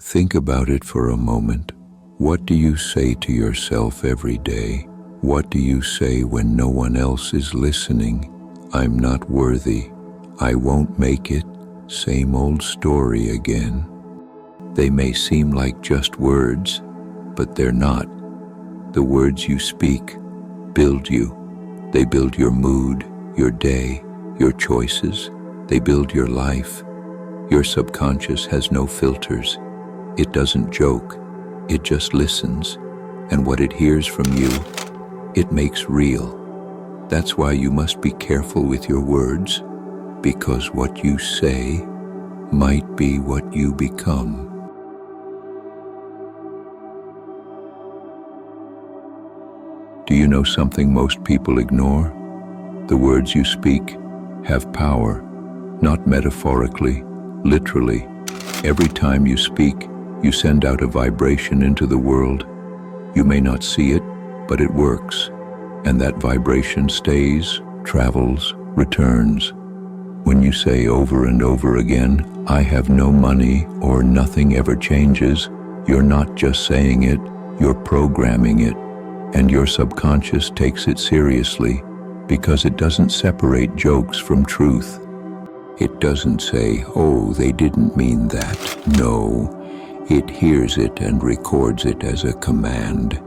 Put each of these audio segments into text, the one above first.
Think about it for a moment. What do you say to yourself every day? What do you say when no one else is listening? I'm not worthy. I won't make it. Same old story again. They may seem like just words, but they're not. The words you speak build you. They build your mood, your day, your choices. They build your life. Your subconscious has no filters. It doesn't joke. It just listens. And what it hears from you, it makes real. That's why you must be careful with your words, because what you say might be what you become. Do you know something most people ignore? The words you speak have power, not metaphorically, literally. Every time you speak, you send out a vibration into the world. You may not see it, but it works. And that vibration stays, travels, returns. When you say over and over again, I have no money or nothing ever changes, you're not just saying it, you're programming it. And your subconscious takes it seriously because it doesn't separate jokes from truth. It doesn't say, oh, they didn't mean that. No, it hears it and records it as a command.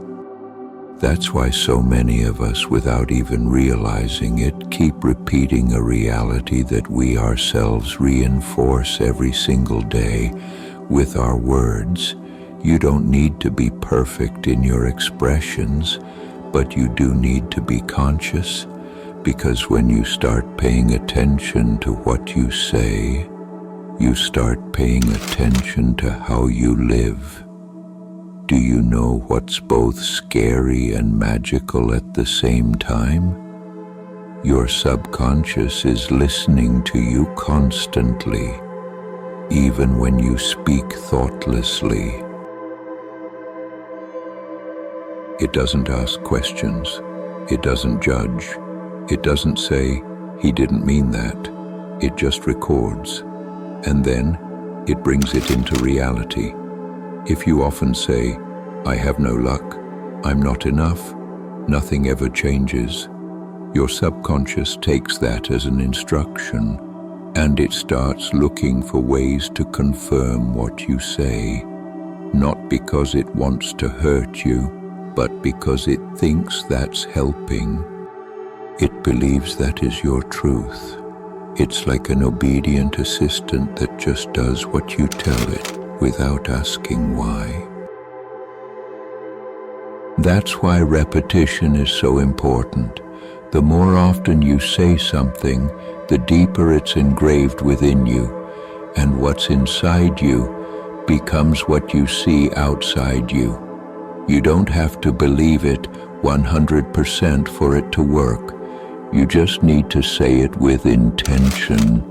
That's why so many of us, without even realizing it, keep repeating a reality that we ourselves reinforce every single day with our words. You don't need to be perfect in your expressions, but you do need to be conscious, because when you start paying attention to what you say, you start paying attention to how you live. Do you know what's both scary and magical at the same time? Your subconscious is listening to you constantly, even when you speak thoughtlessly. It doesn't ask questions. It doesn't judge. It doesn't say, he didn't mean that. It just records. And then it brings it into reality. If you often say, I have no luck, I'm not enough, nothing ever changes, your subconscious takes that as an instruction, and it starts looking for ways to confirm what you say, not because it wants to hurt you, but because it thinks that's helping. It believes that is your truth. It's like an obedient assistant that just does what you tell it without asking why. That's why repetition is so important. The more often you say something, the deeper it's engraved within you, and what's inside you becomes what you see outside you. You don't have to believe it 100% for it to work. You just need to say it with intention,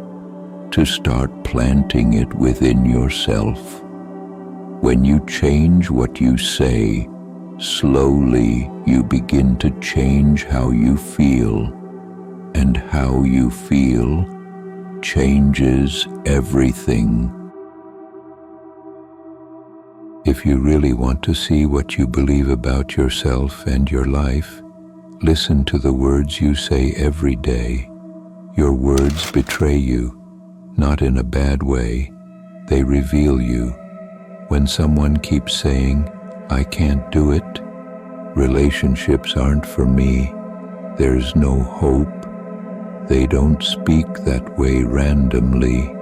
to start planting it within yourself. When you change what you say, slowly you begin to change how you feel, and how you feel changes everything. If you really want to see what you believe about yourself and your life, listen to the words you say every day. Your words betray you, not in a bad way. They reveal you. When someone keeps saying, I can't do it, relationships aren't for me, there's no hope, they don't speak that way randomly.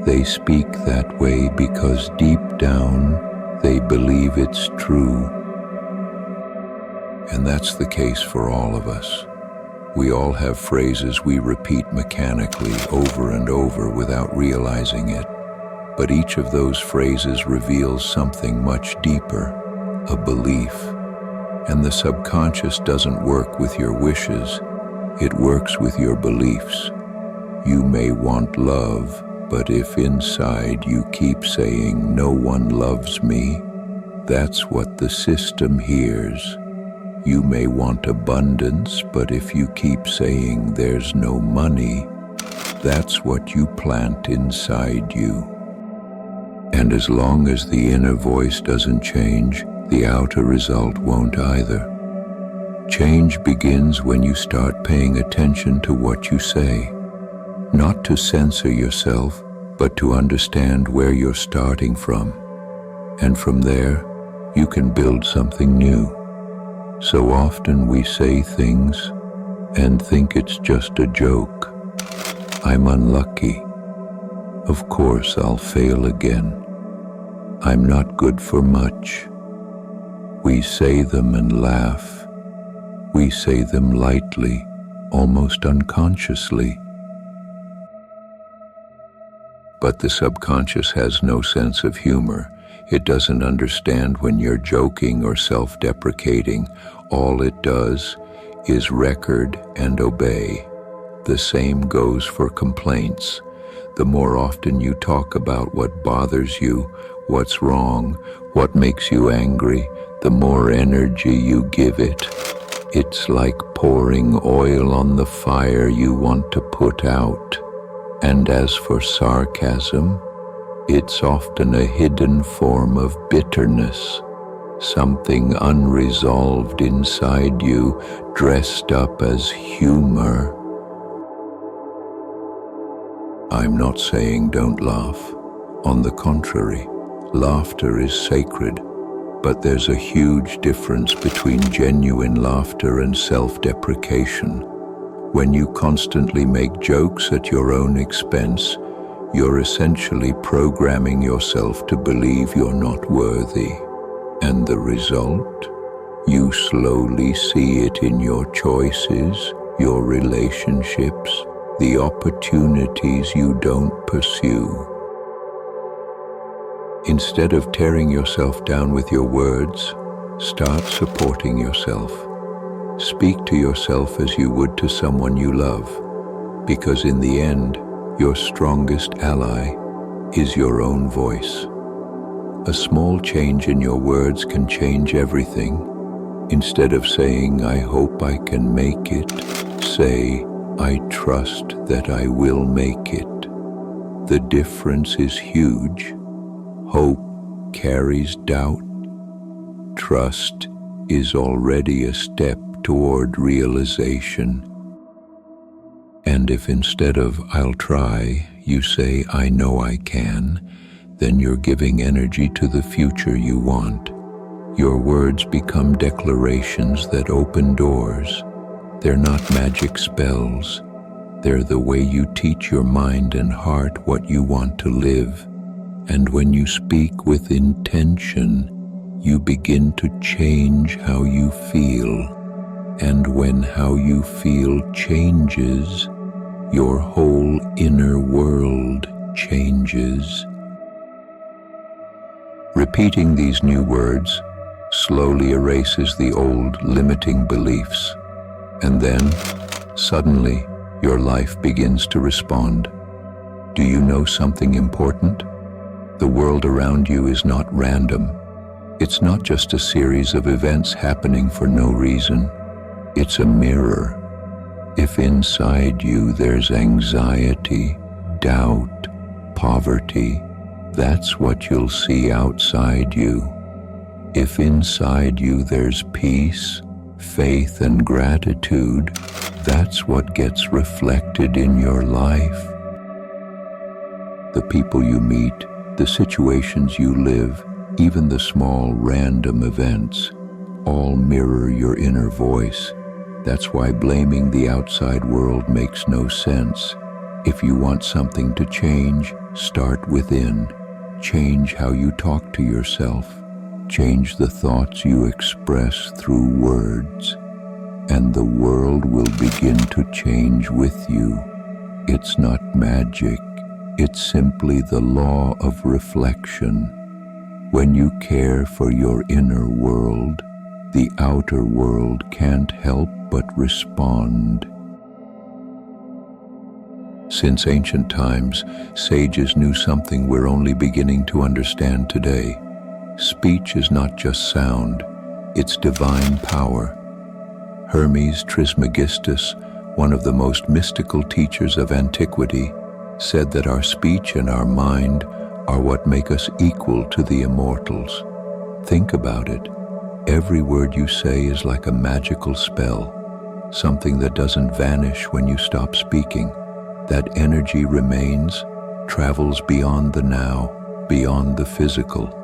They speak that way because deep down, they believe it's true. And that's the case for all of us. We all have phrases we repeat mechanically over and over without realizing it. But each of those phrases reveals something much deeper, a belief. And the subconscious doesn't work with your wishes, it works with your beliefs. You may want love, but if inside you keep saying, no one loves me, that's what the system hears. You may want abundance, but if you keep saying there's no money, that's what you plant inside you. And as long as the inner voice doesn't change, the outer result won't either. Change begins when you start paying attention to what you say, not to censor yourself, but to understand where you're starting from. And from there, you can build something new. So often we say things and think it's just a joke. I'm unlucky. Of course I'll fail again. I'm not good for much. We say them and laugh. We say them lightly, almost unconsciously. But the subconscious has no sense of humor. It doesn't understand when you're joking or self-deprecating. All it does is record and obey. The same goes for complaints. The more often you talk about what bothers you, what's wrong, what makes you angry, the more energy you give it. It's like pouring oil on the fire you want to put out. And as for sarcasm, it's often a hidden form of bitterness, something unresolved inside you, dressed up as humor. I'm not saying don't laugh. On the contrary, laughter is sacred, but there's a huge difference between genuine laughter and self-deprecation. When you constantly make jokes at your own expense, you're essentially programming yourself to believe you're not worthy. And the result? You slowly see it in your choices, your relationships, the opportunities you don't pursue. Instead of tearing yourself down with your words, start supporting yourself. Speak to yourself as you would to someone you love, because in the end, your strongest ally is your own voice. A small change in your words can change everything. Instead of saying, I hope I can make it, say, I trust that I will make it. The difference is huge. Hope carries doubt. Trust is already a step toward realization. And if instead of I'll try, you say I know I can, then you're giving energy to the future you want. Your words become declarations that open doors. They're not magic spells. They're the way you teach your mind and heart what you want to live. And when you speak with intention, you begin to change how you feel. And when how you feel changes, your whole inner world changes. Repeating these new words slowly erases the old limiting beliefs. And then, suddenly, your life begins to respond. Do you know something important? The world around you is not random. It's not just a series of events happening for no reason. It's a mirror. If inside you there's anxiety, doubt, poverty, that's what you'll see outside you. If inside you there's peace, faith, and gratitude, that's what gets reflected in your life. The people you meet, the situations you live, even the small random events, all mirror your inner voice. That's why blaming the outside world makes no sense. If you want something to change, start within. Change how you talk to yourself. Change the thoughts you express through words. And the world will begin to change with you. It's not magic. It's simply the law of reflection. When you care for your inner world, the outer world can't help but respond. Since ancient times, sages knew something we're only beginning to understand today. Speech is not just sound, it's divine power. Hermes Trismegistus, one of the most mystical teachers of antiquity, said that our speech and our mind are what make us equal to the immortals. Think about it. Every word you say is like a magical spell, something that doesn't vanish when you stop speaking. That energy remains, travels beyond the now, beyond the physical.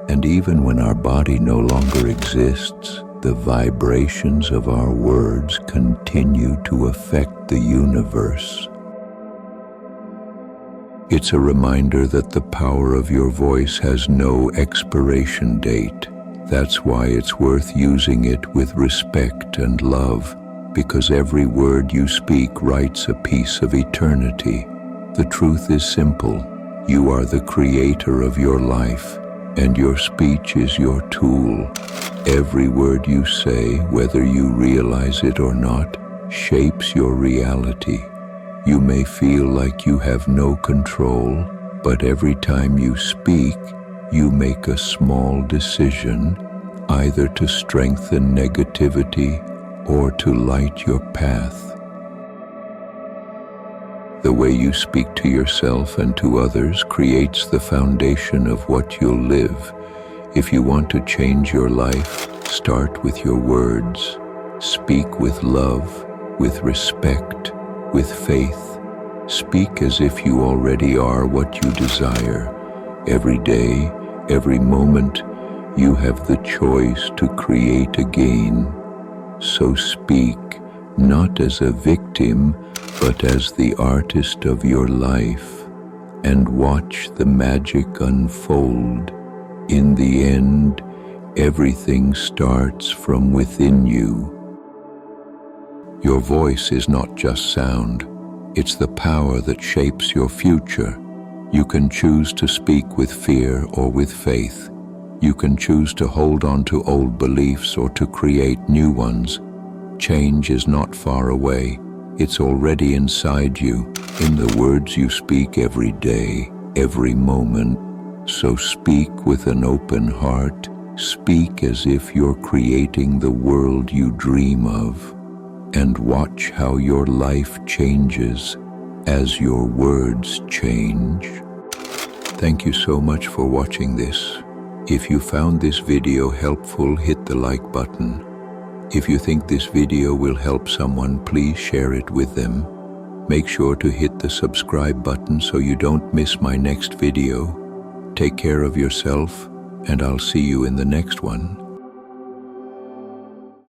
And even when our body no longer exists, the vibrations of our words continue to affect the universe. It's a reminder that the power of your voice has no expiration date. That's why it's worth using it with respect and love, because every word you speak writes a piece of eternity. The truth is simple. You are the creator of your life, and your speech is your tool. Every word you say, whether you realize it or not, shapes your reality. You may feel like you have no control, but every time you speak, you make a small decision, either to strengthen negativity or to light your path. The way you speak to yourself and to others creates the foundation of what you'll live. If you want to change your life, start with your words. Speak with love, with respect, with faith. Speak as if you already are what you desire. Every day, every moment, you have the choice to create again. So speak, not as a victim, but as the artist of your life, and watch the magic unfold. In the end, everything starts from within you. Your voice is not just sound, it's the power that shapes your future. You can choose to speak with fear or with faith. You can choose to hold on to old beliefs or to create new ones. Change is not far away. It's already inside you, in the words you speak every day, every moment. So speak with an open heart. Speak as if you're creating the world you dream of. And watch how your life changes as your words change. Thank you so much for watching this. If you found this video helpful, hit the like button. If you think this video will help someone, please share it with them. Make sure to hit the subscribe button so you don't miss my next video. Take care of yourself, and I'll see you in the next one.